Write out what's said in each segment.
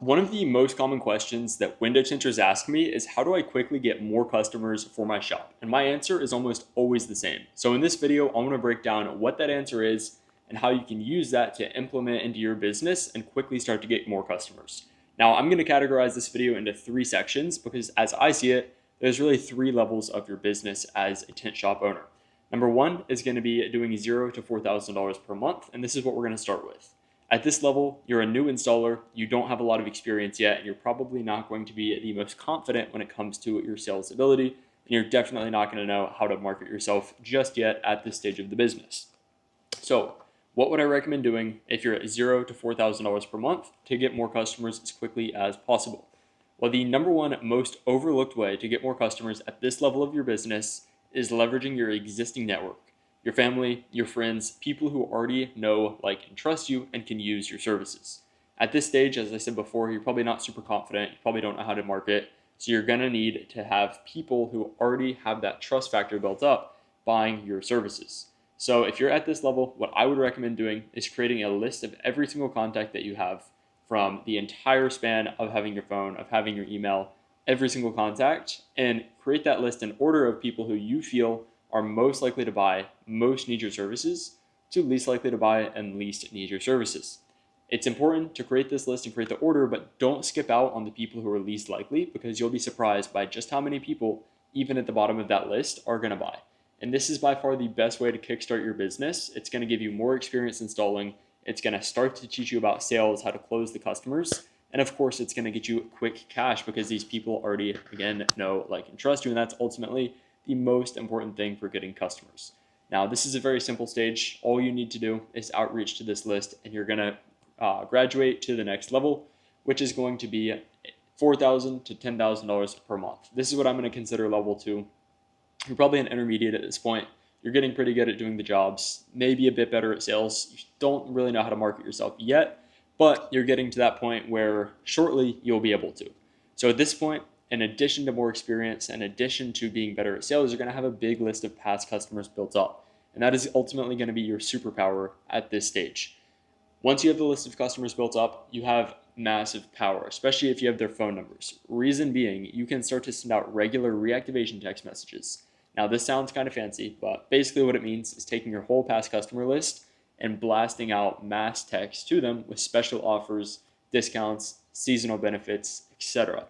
One of the most common questions that window tinters ask me is how do I quickly get more customers for my shop? And my answer is almost always the same. So in this video, I'm going to break down what that answer is and how you can use that to implement into your business and quickly start to get more customers. Now, I'm going to categorize this video into three sections because as I see it, there's really three levels of your business as a tint shop owner. Number one is going to be doing $0 to $4,000 per month, and this is what we're going to start with. At this level, you're a new installer, you don't have a lot of experience yet, and you're probably not going to be the most confident when it comes to your sales ability, and you're definitely not going to know how to market yourself just yet at this stage of the business. So, what would I recommend doing if you're at $0 to $4,000 per month to get more customers as quickly as possible? Well, the number one most overlooked way to get more customers at this level of your business is leveraging your existing network. Your family, your friends, people who already know, like, and trust you and can use your services. At this stage, as I said before, you're probably not super confident. You probably don't know how to market. So you're going to need to have people who already have that trust factor built up buying your services. So if you're at this level, what I would recommend doing is creating a list of every single contact that you have from the entire span of having your phone, of having your email, every single contact, and create that list in order of people who you feel are most likely to buy, most need your services, to least likely to buy and least need your services. It's important to create this list and create the order, but don't skip out on the people who are least likely because you'll be surprised by just how many people, even at the bottom of that list, are going to buy. And this is by far the best way to kickstart your business. It's going to give you more experience installing. It's going to start to teach you about sales, how to close the customers. And of course, it's going to get you quick cash because these people already, again, know, like, and trust you. And that's ultimately the most important thing for getting customers. Now, this is a very simple stage. All you need to do is outreach to this list, and you're going to graduate to the next level, which is going to be $4,000 to $10,000 per month. This is what I'm going to consider level two. You're probably an intermediate at this point. You're getting pretty good at doing the jobs, maybe a bit better at sales. You don't really know how to market yourself yet, but you're getting to that point where shortly you'll be able to. So at this point, in addition to more experience, in addition to being better at sales, you're going to have a big list of past customers built up. And that is ultimately going to be your superpower at this stage. Once you have the list of customers built up, you have massive power, especially if you have their phone numbers. Reason being, you can start to send out regular reactivation text messages. Now, this sounds kind of fancy, but basically what it means is taking your whole past customer list and blasting out mass text to them with special offers, discounts, seasonal benefits, etc.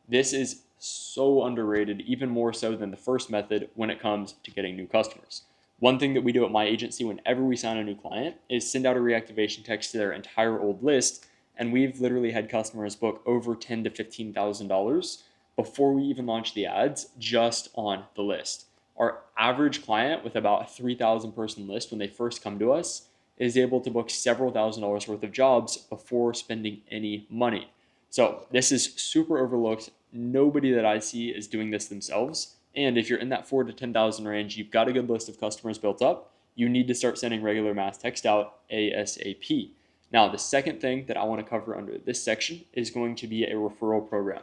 This is so underrated, even more so than the first method when it comes to getting new customers. One thing that we do at my agency whenever we sign a new client is send out a reactivation text to their entire old list, and we've literally had customers book over $10,000 to $15,000 before we even launch the ads just on the list. Our average client with about a 3,000 person list when they first come to us is able to book several $1,000s worth of jobs before spending any money. So this is super overlooked. Nobody that I see is doing this themselves. And if you're in that 4 to 10,000 range, you've got a good list of customers built up. You need to start sending regular mass text out ASAP. Now, the second thing that I want to cover under this section is going to be a referral program.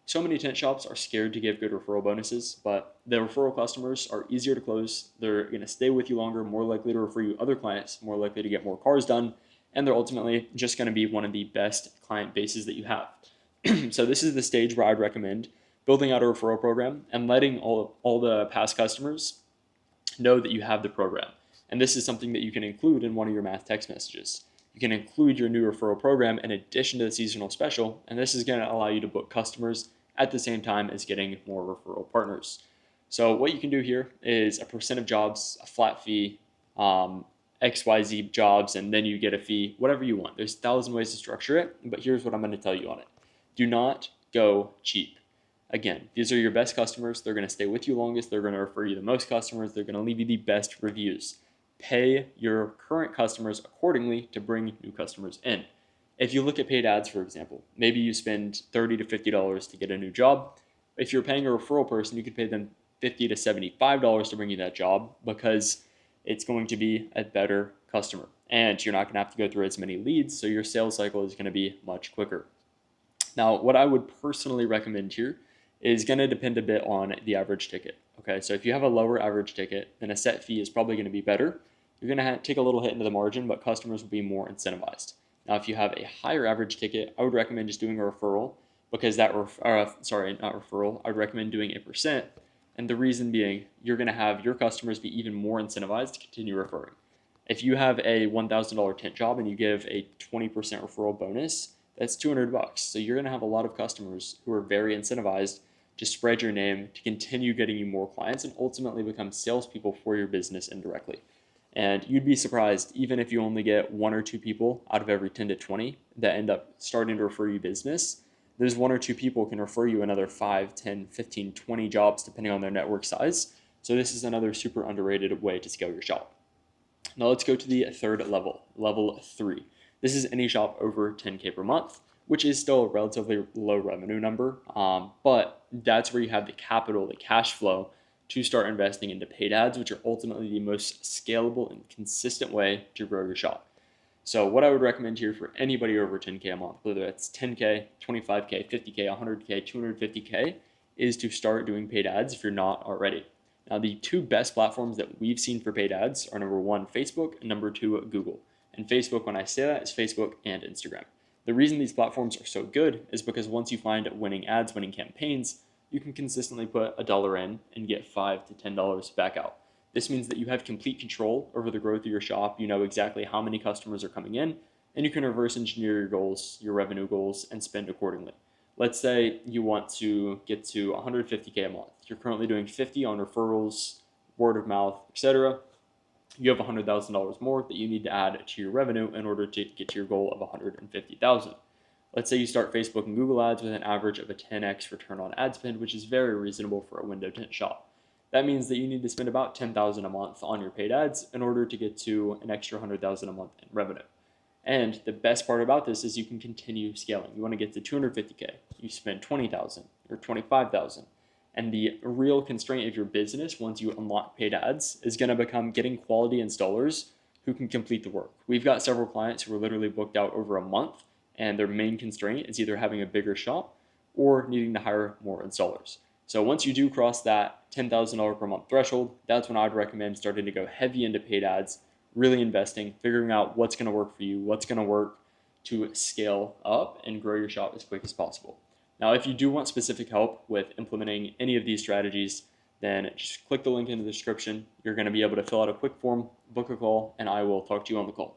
So many tent shops are scared to give good referral bonuses, but the referral customers are easier to close. They're going to stay with you longer, more likely to refer you other clients, more likely to get more cars done, and they're ultimately just going to be one of the best client bases that you have. So this is the stage where I'd recommend building out a referral program and letting all the past customers know that you have the program. And this is something that you can include in one of your mass text messages. You can include your new referral program in addition to the seasonal special, and this is going to allow you to book customers at the same time as getting more referral partners. So what you can do here is a percent of jobs, a flat fee, XYZ jobs, and then you get a fee, whatever you want. There's 1,000 ways to structure it, but here's what I'm going to tell you on it. Do not go cheap. Again, these are your best customers. They're going to stay with you longest. They're going to refer you the most customers. They're going to leave you the best reviews. Pay your current customers accordingly to bring new customers in. If you look at paid ads, for example, maybe you spend $30 to $50 to get a new job. If you're paying a referral person, you could pay them $50 to $75 to bring you that job because it's going to be a better customer. And you're not going to have to go through as many leads, so your sales cycle is going to be much quicker. Now, what I would personally recommend here is going to depend a bit on the average ticket. Okay, so if you have a lower average ticket, then a set fee is probably going to be better. You're going to take a little hit into the margin, but customers will be more incentivized. Now, if you have a higher average ticket, I would recommend just doing a referral because that, sorry, not referral, I would recommend doing a percent. And the reason being, you're going to have your customers be even more incentivized to continue referring. If you have a $1,000 tint job and you give a 20% referral bonus, that's $200. So you're going to have a lot of customers who are very incentivized to spread your name, to continue getting you more clients, and ultimately become salespeople for your business indirectly. And you'd be surprised, even if you only get 1 or 2 people out of every 10 to 20 that end up starting to refer you business, those 1 or 2 people can refer you another 5, 10, 15, 20 jobs depending on their network size. So this is another super underrated way to scale your shop. Now let's go to the third level, level 3. This is any shop over 10K per month, which is still a relatively low revenue number, but that's where you have the capital, the cash flow to start investing into paid ads, which are ultimately the most scalable and consistent way to grow your shop. So what I would recommend here for anybody over 10K a month, whether it's 10K, 25K, 50K, 100K, 250K, is to start doing paid ads if you're not already. Now, the 2 best platforms that we've seen for paid ads are number 1, Facebook, and number 2, Google. And Facebook, when I say that, is Facebook and Instagram. The reason these platforms are so good is because once you find winning ads, winning campaigns, you can consistently put $1 in and get $5 to $10 back out. This means that you have complete control over the growth of your shop. You know exactly how many customers are coming in, and you can reverse engineer your goals, your revenue goals, and spend accordingly. Let's say you want to get to 150K a month. You're currently doing 50 on referrals, word of mouth, etc. You have $100,000 more that you need to add to your revenue in order to get to your goal of 150,000. Let's say you start Facebook and Google ads with an average of a 10x return on ad spend, which is very reasonable for a window tint shop. That means that you need to spend about $10,000 a month on your paid ads in order to get to an extra $100,000 a month in revenue. And the best part about this is you can continue scaling. You want to get to 250K, you spend 20,000 or 25,000. And the real constraint of your business once you unlock paid ads is going to become getting quality installers who can complete the work. We've got several clients who are literally booked out over a month, and their main constraint is either having a bigger shop or needing to hire more installers. So once you do cross that $10,000 per month threshold, that's when I'd recommend starting to go heavy into paid ads, really investing, figuring out what's going to work for you, what's going to work to scale up and grow your shop as quick as possible. Now, if you do want specific help with implementing any of these strategies, then just click the link in the description. You're going to be able to fill out a quick form, book a call, and I will talk to you on the call.